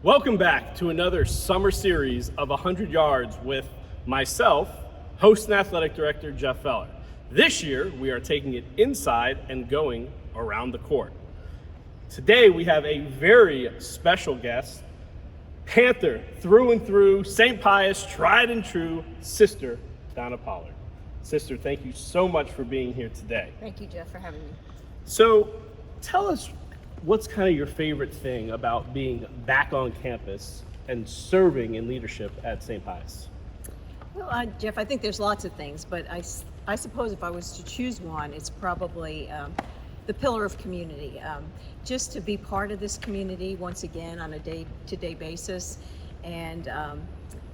Welcome back to another summer series of 100 Yards with myself, host and athletic director Jeff Feller. This year, we are taking it inside and going around the court. Today, we have a very special guest, Panther through and through, St. Pius, tried and true, Sister Donna Pollard. Sister, thank you so much for being here today. Thank you, Jeff, for having me. So, tell us what's kind of your favorite thing about being back on campus and serving in leadership at St. Pius? Well, Jeff, I think there's lots of things, but I suppose if I was to choose one, it's probably the pillar of community. Just to be part of this community once again on a day-to-day basis, and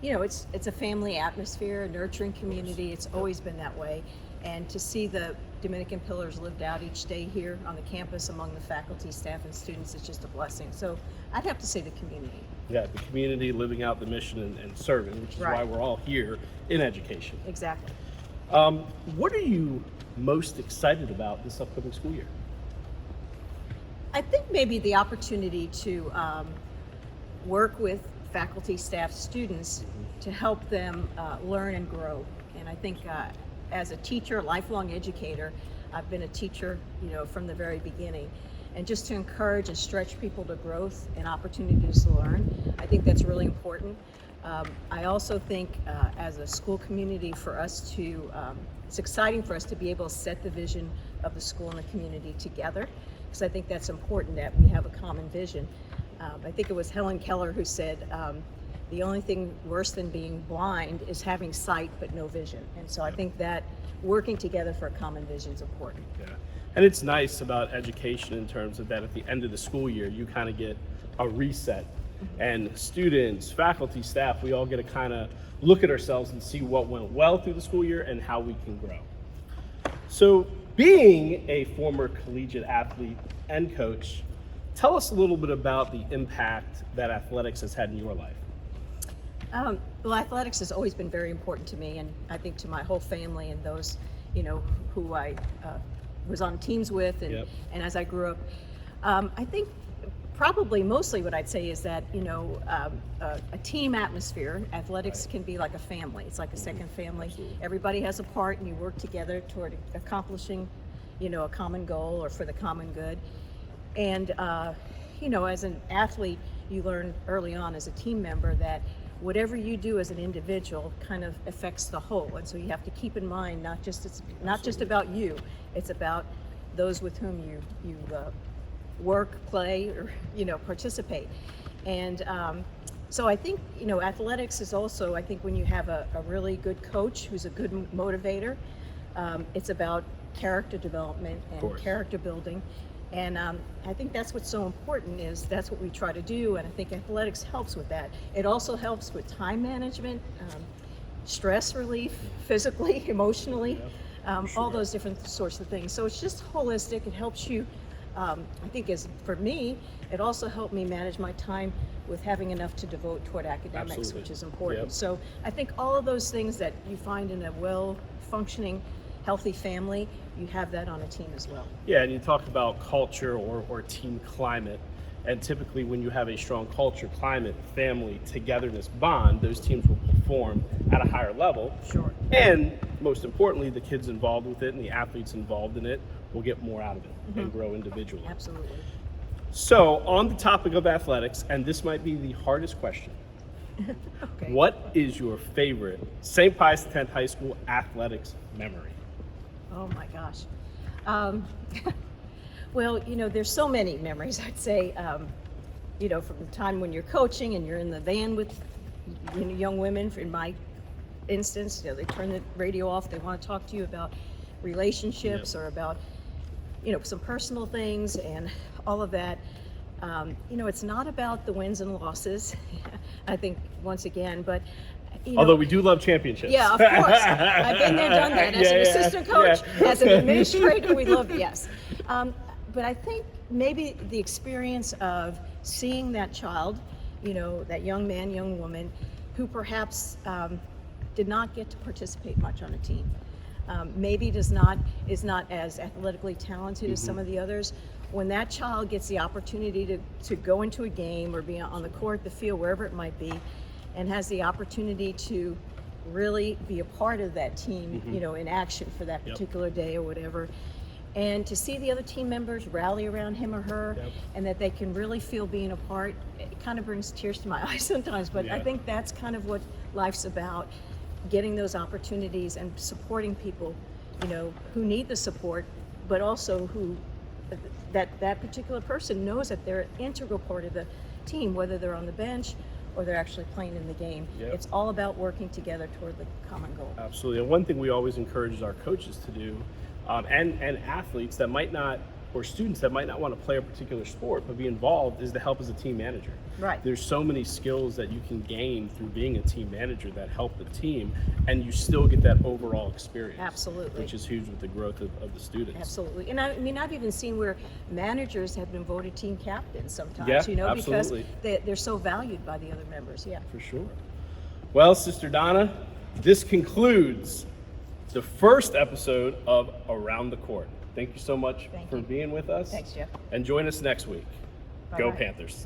it's a family atmosphere, a nurturing community. It's always been that way, and to see the Dominican pillars lived out each day here on the campus among the faculty, staff, and students is just a blessing. So I'd have to say the community. Yeah, the community, living out the mission and serving, which is why we're all here in education. Exactly. What are you most excited about this upcoming school year? I think maybe the opportunity to work with faculty, staff, students to help them learn and grow. And I think as a teacher, lifelong educator, I've been a teacher, from the very beginning. And just to encourage and stretch people to growth and opportunities to learn, I think that's really important. I also think as a school community for us to, it's exciting for us to be able to set the vision of the school and the community together, because I think that's important that we have a common vision. I think it was Helen Keller who said, the only thing worse than being blind is having sight but no vision. And so I think that working together for a common vision is important. Yeah. And it's nice about education in terms of that at the end of the school year, you kind of get a reset. And students, faculty, staff, we all get to kind of look at ourselves and see what went well through the school year and how we can grow. So being a former collegiate athlete and coach, tell us a little bit about the impact that athletics has had in your life. Well, athletics has always been very important to me, and I think to my whole family and those, who I was on teams with, and as I grew up. I think probably mostly what I'd say is that, a team atmosphere, athletics can be like a family. It's like a second family. Absolutely. Everybody has a part, and you work together toward accomplishing, a common goal or for the common good. And, as an athlete, you learn early on as a team member that whatever you do as an individual kind of affects the whole. And so you have to keep in mind, it's not just about you, it's about those with whom you work, play, or, participate. And so I think, athletics is also, I think when you have a really good coach who's a good motivator, it's about character development and character building. And I think that's what's so important, is that's what we try to do, and I think athletics helps with that. It also helps with time management, stress relief, physically, emotionally, all those different sorts of things. So it's just holistic. It helps you, I think for me, it also helped me manage my time with having enough to devote toward academics, which is important. So I think all of those things that you find in a well-functioning, healthy family, you have that on a team as well. Yeah, and you talk about culture or team climate, and typically when you have a strong culture, climate, family, togetherness, bond, those teams will perform at a higher level. Sure. And most importantly, the kids involved with it and the athletes involved in it will get more out of it and grow individually. Absolutely. So on the topic of athletics, and this might be the hardest question, Okay. what is your favorite St. Pius X High School athletics memory? Oh my gosh. Well, there's so many memories, I'd say, from the time when you're coaching and you're in the van with young women, in my instance, they turn the radio off, they want to talk to you about relationships or about, some personal things and all of that. It's not about the wins and losses, I think, once again, but although we do love championships. Yeah, of course. I've been there, done that. As an assistant coach, as an administrator, we love yes. But I think maybe the experience of seeing that child, that young man, young woman, who perhaps did not get to participate much on a team, maybe is not as athletically talented as some of the others. When that child gets the opportunity to go into a game or be on the court, the field, wherever it might be, and has the opportunity to really be a part of that team, you know, in action for that particular day or whatever, and to see the other team members rally around him or her, and that they can really feel being a part, it kind of brings tears to my eyes sometimes, but I think that's kind of what life's about, getting those opportunities and supporting people, you know, who need the support, but also who that particular person knows that they're an integral part of the team, whether they're on the bench or they're actually playing in the game. It's all about working together toward the common goal. Absolutely. And one thing we always encourage our coaches to do, and athletes that might not, or students that might not want to play a particular sport but be involved, is to help as a team manager. Right. There's so many skills that you can gain through being a team manager that help the team, and you still get that overall experience. Absolutely. Which is huge with the growth of the students. Absolutely. And I mean, I've even seen where managers have been voted team captains sometimes, you know, absolutely. because they're so valued by the other members. For sure. Well, Sister Donna, this concludes the first episode of Around the Court. Thank you so much for being with us. Thanks, Jeff. And join us next week. Bye-bye. Go Panthers.